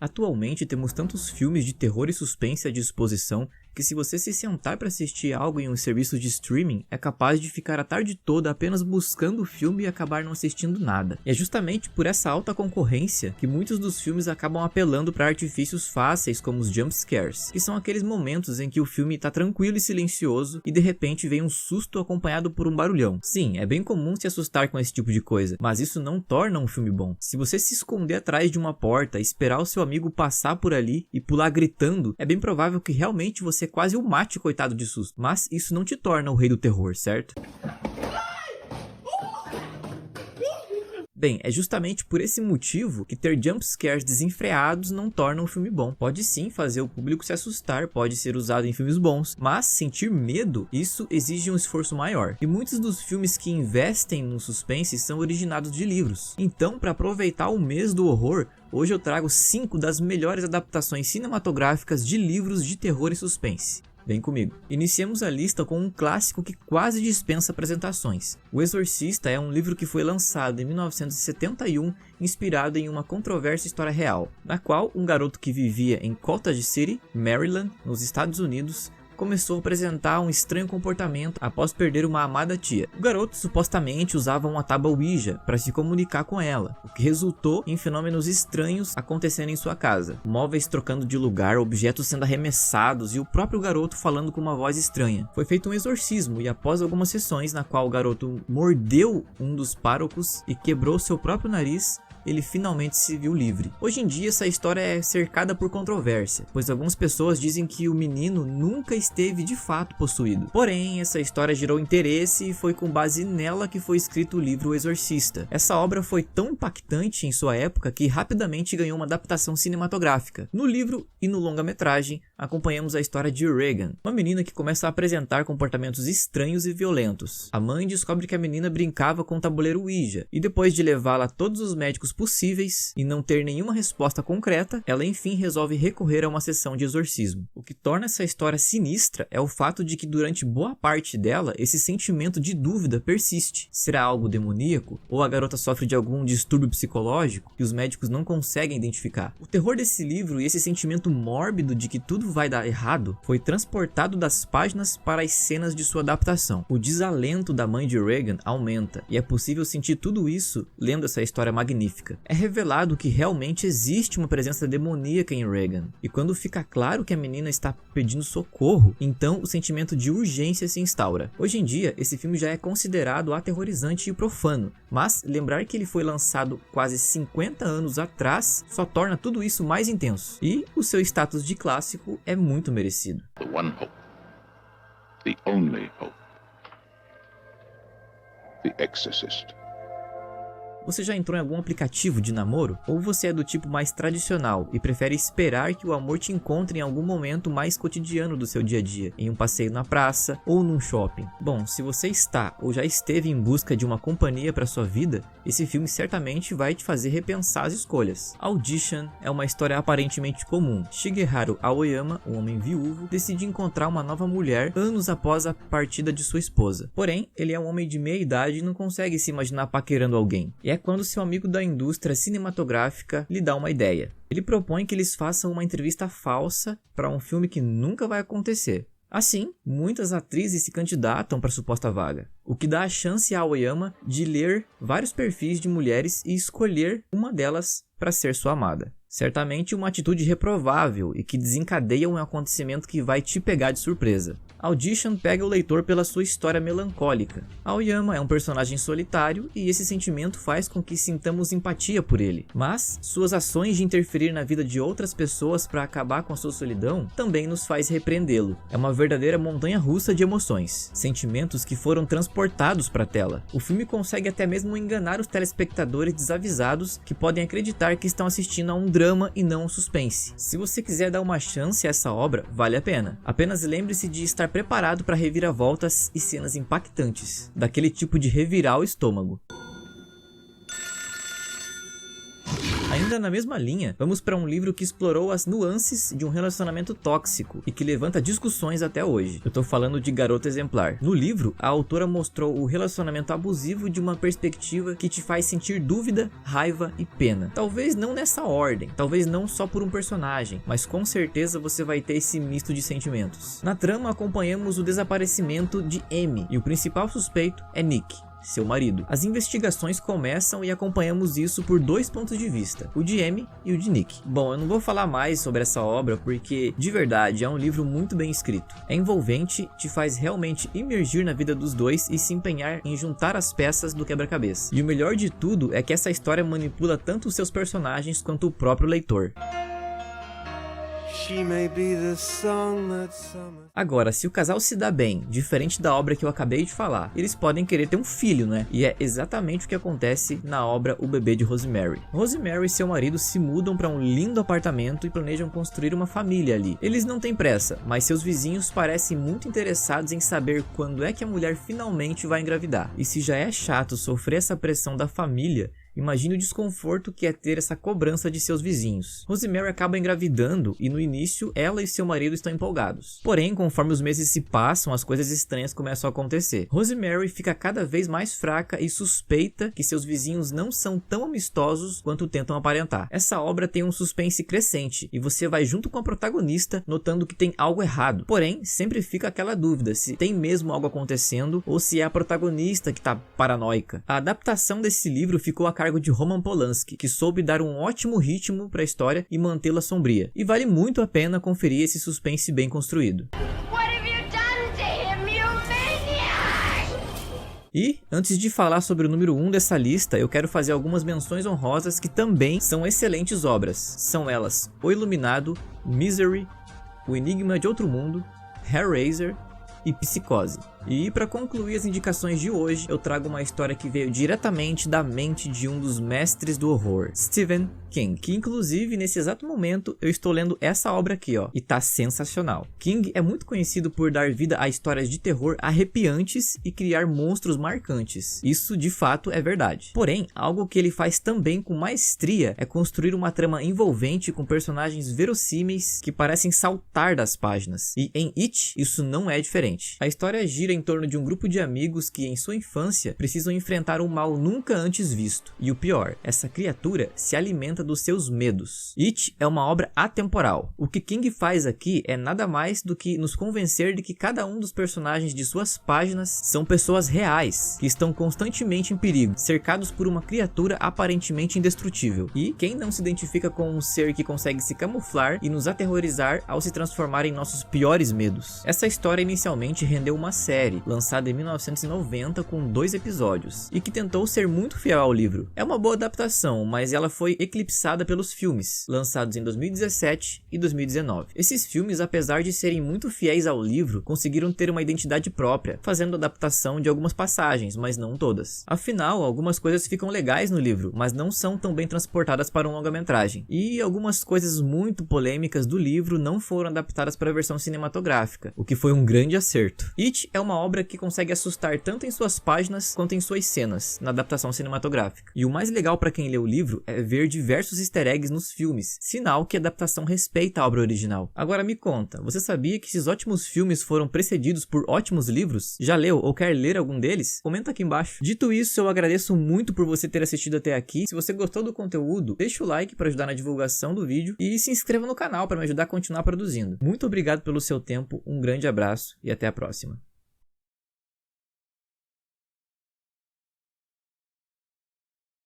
Atualmente temos tantos filmes de terror e suspense à disposição que se você se sentar para assistir algo em um serviço de streaming, é capaz de ficar a tarde toda apenas buscando o filme e acabar não assistindo nada. E é justamente por essa alta concorrência que muitos dos filmes acabam apelando para artifícios fáceis como os jump scares, que são aqueles momentos em que o filme está tranquilo e silencioso e de repente vem um susto acompanhado por um barulhão. Sim, é bem comum se assustar com esse tipo de coisa, mas isso não torna um filme bom. Se você se esconder atrás de uma porta, esperar o seu amigo passar por ali e pular gritando, é bem provável que realmente você quase o mate, coitado de susto. Mas isso não te torna o rei do terror, certo? Bem, é justamente por esse motivo que ter jumpscares desenfreados não torna um filme bom. Pode sim fazer o público se assustar, pode ser usado em filmes bons, mas sentir medo, isso exige um esforço maior. E muitos dos filmes que investem no suspense são originados de livros. Então, para aproveitar o mês do horror, hoje eu trago 5 das melhores adaptações cinematográficas de livros de terror e suspense. Vem comigo. Iniciemos a lista com um clássico que quase dispensa apresentações. O Exorcista é um livro que foi lançado em 1971, inspirado em uma controversa história real, na qual um garoto que vivia em Cottage City, Maryland, nos Estados Unidos, começou a apresentar um estranho comportamento após perder uma amada tia. O garoto supostamente usava uma tábua Ouija para se comunicar com ela, o que resultou em fenômenos estranhos acontecendo em sua casa. Móveis trocando de lugar, objetos sendo arremessados e o próprio garoto falando com uma voz estranha. Foi feito um exorcismo e após algumas sessões na qual o garoto mordeu um dos párocos e quebrou seu próprio nariz, ele finalmente se viu livre. Hoje em dia essa história é cercada por controvérsia, pois algumas pessoas dizem que o menino nunca esteve de fato possuído. Porém, essa história gerou interesse e foi com base nela que foi escrito o livro O Exorcista. Essa obra foi tão impactante em sua época que rapidamente ganhou uma adaptação cinematográfica. No livro e no longa-metragem, acompanhamos a história de Regan, uma menina que começa a apresentar comportamentos estranhos e violentos. A mãe descobre que a menina brincava com o tabuleiro Ouija, e depois de levá-la a todos os médicos possíveis e não ter nenhuma resposta concreta, ela enfim resolve recorrer a uma sessão de exorcismo. O que torna essa história sinistra é o fato de que durante boa parte dela, esse sentimento de dúvida persiste. Será algo demoníaco? Ou a garota sofre de algum distúrbio psicológico que os médicos não conseguem identificar? O terror desse livro e esse sentimento mórbido de que tudo vai dar errado foi transportado das páginas para as cenas de sua adaptação. O desalento da mãe de Regan aumenta e é possível sentir tudo isso lendo essa história magnífica. É revelado que realmente existe uma presença demoníaca em Regan, e quando fica claro que a menina está pedindo socorro, então o sentimento de urgência se instaura. Hoje em dia, esse filme já é considerado aterrorizante e profano, mas lembrar que ele foi lançado quase 50 anos atrás só torna tudo isso mais intenso, e o seu status de clássico é muito merecido. The one hope. The only hope. The Exorcist. Você já entrou em algum aplicativo de namoro? Ou você é do tipo mais tradicional e prefere esperar que o amor te encontre em algum momento mais cotidiano do seu dia a dia, em um passeio na praça ou num shopping? Bom, se você está ou já esteve em busca de uma companhia para sua vida, esse filme certamente vai te fazer repensar as escolhas. Audition é uma história aparentemente comum. Shigeharu Aoyama, um homem viúvo, decide encontrar uma nova mulher anos após a partida de sua esposa. Porém, ele é um homem de meia idade e não consegue se imaginar paquerando alguém. E é quando seu amigo da indústria cinematográfica lhe dá uma ideia. Ele propõe que eles façam uma entrevista falsa para um filme que nunca vai acontecer. Assim, muitas atrizes se candidatam para a suposta vaga, o que dá a chance a Aoyama de ler vários perfis de mulheres e escolher uma delas para ser sua amada. Certamente uma atitude reprovável e que desencadeia um acontecimento que vai te pegar de surpresa. Audition pega o leitor pela sua história melancólica. Aoyama é um personagem solitário e esse sentimento faz com que sintamos empatia por ele. Mas suas ações de interferir na vida de outras pessoas para acabar com a sua solidão também nos faz repreendê-lo. É uma verdadeira montanha-russa de emoções, sentimentos que foram transportados para a tela. O filme consegue até mesmo enganar os telespectadores desavisados que podem acreditar que estão assistindo a um drama e não um suspense. Se você quiser dar uma chance a essa obra, vale a pena. Apenas lembre-se de estar preparado para reviravoltas e cenas impactantes, daquele tipo de revirar o estômago. Ainda Ainda na mesma linha, vamos para um livro que explorou as nuances de um relacionamento tóxico e que levanta discussões até hoje. Eu tô falando de Garota Exemplar. No livro, a autora mostrou o relacionamento abusivo de uma perspectiva que te faz sentir dúvida, raiva e pena. Talvez não nessa ordem, talvez não só por um personagem, mas com certeza você vai ter esse misto de sentimentos. Na trama, acompanhamos o desaparecimento de Amy e o principal suspeito é Nick, seu marido. As investigações começam e acompanhamos isso por dois pontos de vista, o de Amy e o de Nick. Bom, eu não vou falar mais sobre essa obra porque, de verdade, é um livro muito bem escrito. É envolvente, te faz realmente imergir na vida dos dois e se empenhar em juntar as peças do quebra-cabeça. E o melhor de tudo é que essa história manipula tanto os seus personagens quanto o próprio leitor. Agora, se o casal se dá bem, diferente da obra que eu acabei de falar, eles podem querer ter um filho, né? E é exatamente o que acontece na obra O Bebê de Rosemary. Rosemary e seu marido se mudam para um lindo apartamento e planejam construir uma família ali. Eles não têm pressa, mas seus vizinhos parecem muito interessados em saber quando é que a mulher finalmente vai engravidar. E se já é chato sofrer essa pressão da família, imagine o desconforto que é ter essa cobrança de seus vizinhos. Rosemary acaba engravidando e no início ela e seu marido estão empolgados. Porém, conforme os meses se passam, as coisas estranhas começam a acontecer. Rosemary fica cada vez mais fraca e suspeita que seus vizinhos não são tão amistosos quanto tentam aparentar. Essa obra tem um suspense crescente e você vai junto com a protagonista notando que tem algo errado. Porém, sempre fica aquela dúvida se tem mesmo algo acontecendo ou se é a protagonista que está paranoica. A adaptação desse livro ficou a cargo de Roman Polanski, que soube dar um ótimo ritmo para a história e mantê-la sombria. E vale muito a pena conferir esse suspense bem construído. E, antes de falar sobre o número 1 dessa lista, eu quero fazer algumas menções honrosas que também são excelentes obras. São elas O Iluminado, Misery, O Enigma de Outro Mundo, Hellraiser e Psicose. E para concluir as indicações de hoje, eu trago uma história que veio diretamente da mente de um dos mestres do horror, Stephen King, que inclusive nesse exato momento eu estou lendo essa obra aqui, ó, e tá sensacional. King é muito conhecido por dar vida a histórias de terror arrepiantes e criar monstros marcantes. Isso de fato é verdade. Porém, algo que ele faz também com maestria é construir uma trama envolvente com personagens verossímeis que parecem saltar das páginas. E em It, isso não é diferente. A história gira em torno de um grupo de amigos que em sua infância precisam enfrentar um mal nunca antes visto. E o pior, essa criatura se alimenta dos seus medos. It é uma obra atemporal. O que King faz aqui é nada mais do que nos convencer de que cada um dos personagens de suas páginas são pessoas reais, que estão constantemente em perigo, cercados por uma criatura aparentemente indestrutível. E quem não se identifica com um ser que consegue se camuflar e nos aterrorizar ao se transformar em nossos piores medos? Essa história inicialmente rendeu uma série lançada em 1990 com 2 episódios e que tentou ser muito fiel ao livro. É uma boa adaptação, mas ela foi eclipsada pelos filmes, lançados em 2017 e 2019. Esses filmes, apesar de serem muito fiéis ao livro, conseguiram ter uma identidade própria, fazendo adaptação de algumas passagens, mas não todas. Afinal, algumas coisas ficam legais no livro, mas não são tão bem transportadas para um longa-metragem. E algumas coisas muito polêmicas do livro não foram adaptadas para a versão cinematográfica, o que foi um grande acerto. It é uma obra que consegue assustar tanto em suas páginas quanto em suas cenas, na adaptação cinematográfica. E o mais legal para quem lê o livro é ver diversos easter eggs nos filmes, sinal que a adaptação respeita a obra original. Agora me conta, você sabia que esses ótimos filmes foram precedidos por ótimos livros? Já leu ou quer ler algum deles? Comenta aqui embaixo. Dito isso, eu agradeço muito por você ter assistido até aqui. Se você gostou do conteúdo, deixa o like para ajudar na divulgação do vídeo e se inscreva no canal para me ajudar a continuar produzindo. Muito obrigado pelo seu tempo, um grande abraço e até a próxima.